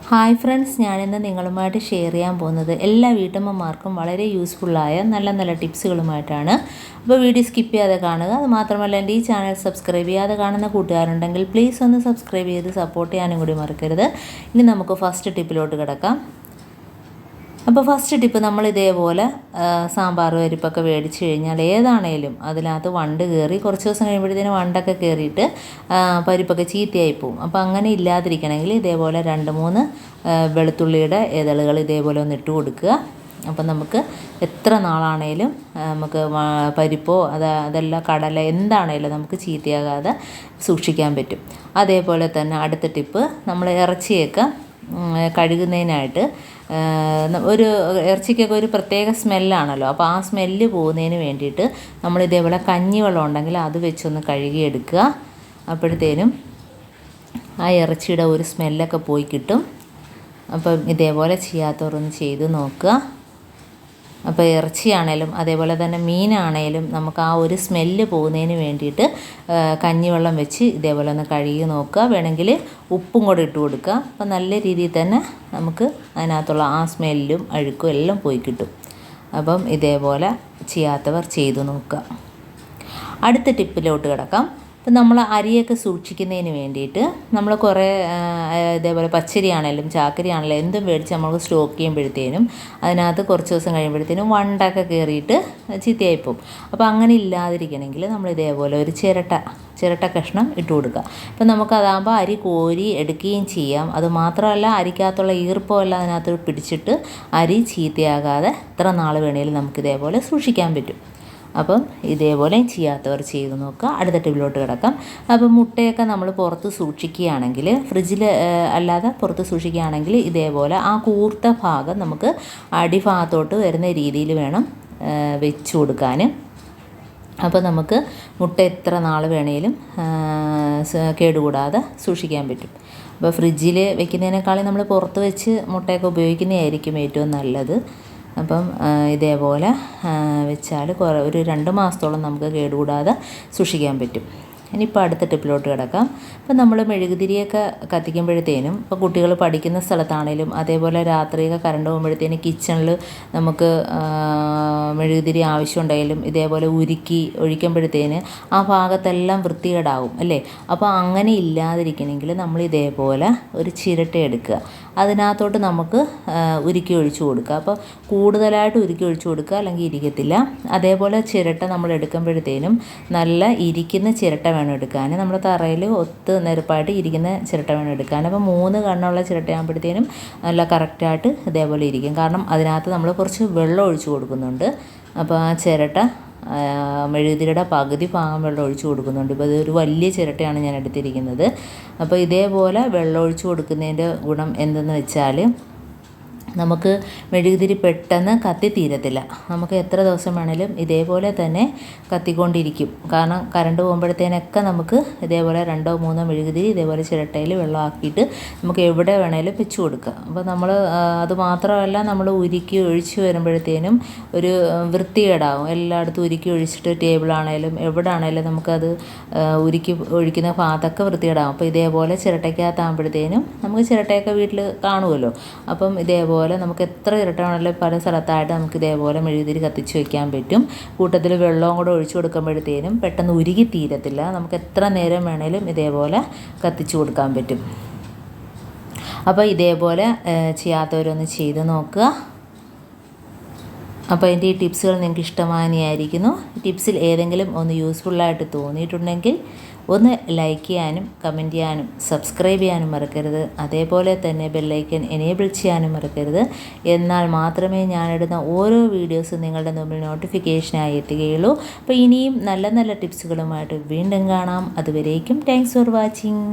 Hi friends, ഞാനിന്ന് നിങ്ങളുമായിട്ട് share ചെയ്യാൻ പോകുന്നത് എല്ലാ വീട്ടമ്മമാർക്കും വളരെ യൂസ്ഫുള്ളായ നല്ല നല്ല ടിപ്സുകളുമായിട്ടാണ്. അപ്പോൾ വീഡിയോ സ്കിപ്പ് ചെയ്യാതെ കാണുക. അത് മാത്രമല്ല, എൻ്റെ ഈ ചാനൽ സബ്സ്ക്രൈബ് ചെയ്യാതെ കാണുന്ന കൂട്ടുകാരുണ്ടെങ്കിൽ പ്ലീസ് ഒന്ന് സബ്സ്ക്രൈബ് ചെയ്ത് സപ്പോർട്ട് ചെയ്യാനും കൂടി മറക്കരുത്. ഇനി നമുക്ക് ഫസ്റ്റ് ടിപ്പിലോട്ട് കിടക്കാം. അപ്പോൾ ഫസ്റ്റ് ടിപ്പ്, നമ്മൾ ഇതേപോലെ സാമ്പാർ പരിപ്പൊക്കെ മേടിച്ച് കഴിഞ്ഞാൽ ഏതാണേലും അതിനകത്ത് വണ്ട് കയറി കുറച്ച് ദിവസം കഴിയുമ്പോഴത്തേന് വണ്ടൊക്കെ കയറിയിട്ട് പരിപ്പൊക്കെ ചീത്തയായി പോവും. അപ്പോൾ അങ്ങനെ ഇല്ലാതിരിക്കണമെങ്കിൽ ഇതേപോലെ 2-3 വെളുത്തുള്ളിയുടെ ഇതളുകൾ ഇതേപോലെ ഒന്ന് ഇട്ട് കൊടുക്കുക. അപ്പം നമുക്ക് എത്ര നാളാണേലും നമുക്ക് പരിപ്പോ അതെല്ലാം കടല എന്താണേലും നമുക്ക് ചീത്തയാകാതെ സൂക്ഷിക്കാൻ പറ്റും. അതേപോലെ തന്നെ അടുത്ത ടിപ്പ്, നമ്മൾ ഇറച്ചിയൊക്കെ കഴുകുന്നതിനായിട്ട് ഒരു ഇറച്ചിക്കൊക്കെ ഒരു പ്രത്യേക സ്മെല്ലാണല്ലോ. അപ്പോൾ ആ സ്മെല്ല് പോകുന്നതിന് വേണ്ടിയിട്ട് നമ്മൾ ഇതേപോലെ കഞ്ഞിവെള്ളം ഉണ്ടെങ്കിൽ അത് വെച്ചൊന്ന് കഴുകിയെടുക്കുക. അപ്പോഴത്തേനും ആ ഇറച്ചിയുടെ ഒരു സ്മെല്ലൊക്കെ പോയി കിട്ടും. അപ്പം ഇതേപോലെ ചെയ്യാത്തവരൊന്ന് ചെയ്ത് നോക്കുക. അപ്പോൾ ഇറച്ചിയാണേലും അതേപോലെ തന്നെ മീനാണേലും നമുക്ക് ആ ഒരു സ്മെല്ല് പോകുന്നതിന് വേണ്ടിയിട്ട് കഞ്ഞിവെള്ളം വെച്ച് ഇതേപോലെ ഒന്ന് കഴുകി നോക്കുക. വേണമെങ്കിൽ ഉപ്പും കൂടെ ഇട്ട് കൊടുക്കുക. അപ്പോൾ നല്ല രീതിയിൽ തന്നെ നമുക്ക് അതിനകത്തുള്ള ആ സ്മെല്ലും അഴുക്കും എല്ലാം പോയി കിട്ടും. അപ്പം ഇതേപോലെ ചെയ്യാത്തവർ ചെയ്തു നോക്കുക. അടുത്ത ടിപ്പിലോട്ട് കിടക്കാം. ഇപ്പം നമ്മൾ അരിയൊക്കെ സൂക്ഷിക്കുന്നതിന് വേണ്ടിയിട്ട് നമ്മൾ കുറേ ഇതേപോലെ പച്ചരി ആണെങ്കിലും ചാക്കരി ആണെങ്കിലും എന്തും മേടിച്ച് നമ്മൾ സ്റ്റോക്ക് ചെയ്യുമ്പോഴത്തേനും അതിനകത്ത് കുറച്ച് ദിവസം കഴിയുമ്പോഴത്തേനും വണ്ടൊക്കെ കയറിയിട്ട് ചീത്തയായിപ്പോവും. അപ്പോൾ അങ്ങനെ ഇല്ലാതിരിക്കണമെങ്കിൽ നമ്മൾ ഇതേപോലെ ഒരു ചിരട്ട കഷ്ണം ഇട്ട് കൊടുക്കുക. അപ്പം നമുക്കതാകുമ്പോൾ അരി കോരി എടുക്കുകയും ചെയ്യാം. അതുമാത്രമല്ല, അരിക്കകത്തുള്ള ഈർപ്പമെല്ലാം അതിനകത്ത് പിടിച്ചിട്ട് അരി ചീത്തയാകാതെ എത്ര നാൾ വേണമെങ്കിലും നമുക്കിതേപോലെ സൂക്ഷിക്കാൻ പറ്റും. അപ്പം ഇതേപോലെ ചെയ്യാത്തവർ ചെയ്ത് നോക്കുക. അടുത്ത ടിപ്പിലോട്ട് കിടക്കാം. അപ്പം മുട്ടയൊക്കെ നമ്മൾ പുറത്ത് സൂക്ഷിക്കുകയാണെങ്കിൽ, ഫ്രിഡ്ജിൽ അല്ലാതെ പുറത്ത് സൂക്ഷിക്കുകയാണെങ്കിൽ ഇതേപോലെ ആ കൂർത്ത ഭാഗം നമുക്ക് അടിഭാഗത്തോട്ട് വരുന്ന രീതിയിൽ വേണം വെച്ച് കൊടുക്കാൻ. അപ്പോൾ നമുക്ക് മുട്ട എത്ര നാൾ വേണേലും കേടുകൂടാതെ സൂക്ഷിക്കാൻ പറ്റും. അപ്പോൾ ഫ്രിഡ്ജിൽ വെക്കുന്നതിനേക്കാളും നമ്മൾ പുറത്ത് വെച്ച് മുട്ടയൊക്കെ ഉപയോഗിക്കുന്നതായിരിക്കും ഏറ്റവും നല്ലത്. അപ്പം ഇതേപോലെ വെച്ചാൽ ഒരു 2 മാസത്തോളം നമുക്ക് കേടുകൂടാതെ സൂക്ഷിക്കാൻ പറ്റും. ഇനിയിപ്പോൾ അടുത്ത ടിപ്പിലോട്ട് കിടക്കാം. ഇപ്പം നമ്മൾ മെഴുകുതിരിയൊക്കെ കത്തിക്കുമ്പോഴത്തേനും ഇപ്പോൾ കുട്ടികൾ പഠിക്കുന്ന സ്ഥലത്താണേലും അതേപോലെ രാത്രിയൊക്കെ കറണ്ട് പോകുമ്പോഴത്തേനും കിച്ചണിൽ നമുക്ക് മെഴുകുതിരി ആവശ്യമുണ്ടെങ്കിലും ഇതേപോലെ ഉരുക്കി ഒഴിക്കുമ്പോഴത്തേന് ആ ഭാഗത്തെല്ലാം വൃത്തികേടാവും അല്ലേ. അപ്പോൾ അങ്ങനെ ഇല്ലാതിരിക്കണമെങ്കിൽ നമ്മൾ ഇതേപോലെ ഒരു ചിരട്ട എടുക്കുക. അതിനകത്തോട്ട് നമുക്ക് ഉരുക്കി ഒഴിച്ചു കൊടുക്കുക. അപ്പോൾ കൂടുതലായിട്ട് ഉരുക്കി ഒഴിച്ചു കൊടുക്കുക, അല്ലെങ്കിൽ ഇരിക്കത്തില്ല. അതേപോലെ ചിരട്ട നമ്മൾ എടുക്കുമ്പോഴത്തേനും നല്ല ഇരിക്കുന്ന ചിരട്ട വേണം എടുക്കാൻ. നമ്മൾ തറയിൽ ഒത്ത് നിരപ്പായിട്ട് ഇരിക്കുന്ന ചിരട്ട വേണം എടുക്കാൻ. അപ്പോൾ 3 കണ്ണുള്ള ചിരട്ടയാകുമ്പോഴത്തേനും നല്ല കറക്റ്റായിട്ട് ഇതേപോലെ ഇരിക്കും. കാരണം അതിനകത്ത് നമ്മൾ കുറച്ച് വെള്ളം ഒഴിച്ചു കൊടുക്കുന്നുണ്ട്. അപ്പോൾ ആ ചിരട്ട മെഴുകുതിരിയുടെ പകുതി ഭാഗം വെള്ളം ഒഴിച്ചു കൊടുക്കുന്നുണ്ട്. ഇപ്പോൾ ഇതൊരു വലിയ ചിരട്ടയാണ് ഞാൻ എടുത്തിരിക്കുന്നത്. അപ്പോൾ ഇതേപോലെ വെള്ളം ഒഴിച്ചു കൊടുക്കുന്നതിൻ്റെ ഗുണം എന്തെന്ന് വെച്ചാൽ നമുക്ക് മെഴുകുതിരി പെട്ടെന്ന് കത്തിത്തീരത്തില്ല. നമുക്ക് എത്ര ദിവസം വേണേലും ഇതേപോലെ തന്നെ കത്തിക്കൊണ്ടിരിക്കും. കാരണം കറണ്ട് പോകുമ്പോഴത്തേനൊക്കെ നമുക്ക് ഇതേപോലെ 2-3 മെഴുകുതിരി ഇതേപോലെ ചിരട്ടയിൽ വെള്ളമാക്കിയിട്ട് നമുക്ക് എവിടെ വേണേലും വെച്ച് കൊടുക്കുക. അപ്പോൾ നമ്മൾ അതുമാത്രമല്ല, നമ്മൾ ഉരുക്കി ഒഴിച്ച് വരുമ്പോഴത്തേനും ഒരു വൃത്തികേടാവും. എല്ലായിടത്തും ഉരുക്കി ഒഴിച്ചിട്ട് ടേബിളാണേലും എവിടെ ആണേലും നമുക്കത് ഉരുക്കി ഒഴിക്കുന്ന ഭാഗത്തൊക്കെ വൃത്തികേടാവും. അപ്പോൾ ഇതേപോലെ ചിരട്ടയ്ക്കകത്താകുമ്പോഴത്തേനും നമുക്ക് ചിരട്ടയൊക്കെ വീട്ടിൽ കാണുമല്ലോ. അപ്പം ഇതേപോലെ നമുക്ക് എത്ര ചിരട്ട വേണമെങ്കിലും പല സ്ഥലത്തായിട്ട് നമുക്ക് ഇതേപോലെ മെഴുകുതിരി കത്തിച്ച് വയ്ക്കാൻ പറ്റും. കൂട്ടത്തിൽ വെള്ളവും കൂടെ ഒഴിച്ചു കൊടുക്കുമ്പോഴത്തേനും പെട്ടെന്ന് ഉരുകി തീരത്തില്ല. നമുക്ക് എത്ര നേരം വേണേലും ഇതേപോലെ കത്തിച്ച് കൊടുക്കാൻ പറ്റും. അപ്പോൾ ഇതേപോലെ ചെയ്യാത്തവരൊന്ന് ചെയ്ത് നോക്കുക. അപ്പോൾ എൻ്റെ ഈ ടിപ്സുകൾ നിങ്ങൾക്ക് ഇഷ്ടമായിരിക്കുന്നു. ടിപ്സിൽ ഏതെങ്കിലും ഒന്ന് യൂസ്ഫുള്ളായിട്ട് തോന്നിയിട്ടുണ്ടെങ്കിൽ ഒന്ന് ലൈക്ക് ചെയ്യാനും കമൻറ്റ് ചെയ്യാനും സബ്സ്ക്രൈബ് ചെയ്യാനും മറക്കരുത്. അതേപോലെ തന്നെ ബെല്ലൈക്കൻ എനേബിൾ ചെയ്യാനും മറക്കരുത്. എന്നാൽ മാത്രമേ ഞാനിടുന്ന ഓരോ വീഡിയോസും നിങ്ങളുടെ മുമ്പിൽ നോട്ടിഫിക്കേഷനായി എത്തുകയുള്ളൂ. അപ്പോൾ ഇനിയും നല്ല നല്ല ടിപ്സുകളുമായിട്ട് വീണ്ടും കാണാം. അതുവരേക്കും താങ്ക്സ് ഫോർ വാച്ചിങ്.